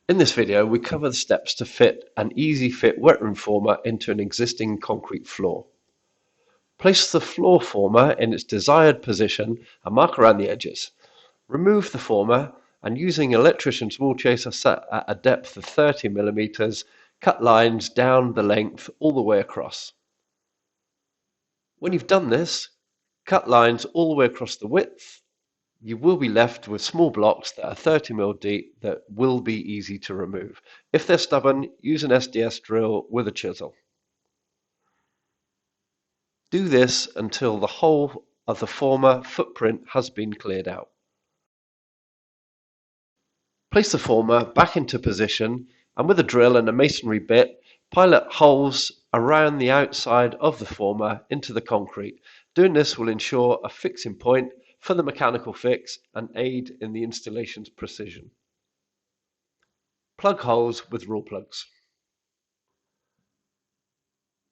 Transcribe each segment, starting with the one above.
In this video, we cover the steps to fit an EasyFit wet room former into an existing concrete floor. Place the floor former in its desired position and mark around the edges. Remove the former and using an electrician's wool chaser set at a depth of 30 mm, cut lines down the length all the way across. When you've done this, cut lines all the way across the width. You will be left with small blocks that are 30 mm deep that will be easy to remove. If they're stubborn, use an SDS drill with a chisel. Do this until the whole of the former footprint has been cleared out. Place the former back into position and with a drill and a masonry bit, pilot holes around the outside of the former into the concrete. Doing this will ensure a fixing point for the mechanical fix and aid in the installation's precision. Plug holes with rule plugs.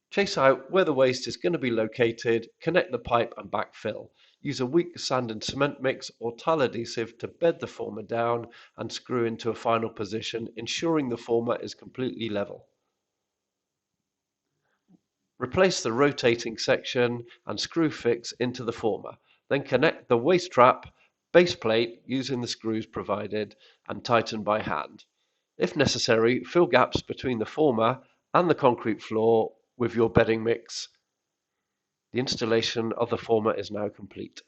Chase out where the waste is going to be located, connect the pipe and backfill. Use a weak sand and cement mix or tile adhesive to bed the former down and screw into a final position, ensuring the former is completely level. Replace the rotating section and screw fix into the former. Then connect the waste trap base plate using the screws provided and tighten by hand. If necessary, fill gaps between the former and the concrete floor with your bedding mix. The installation of the former is now complete.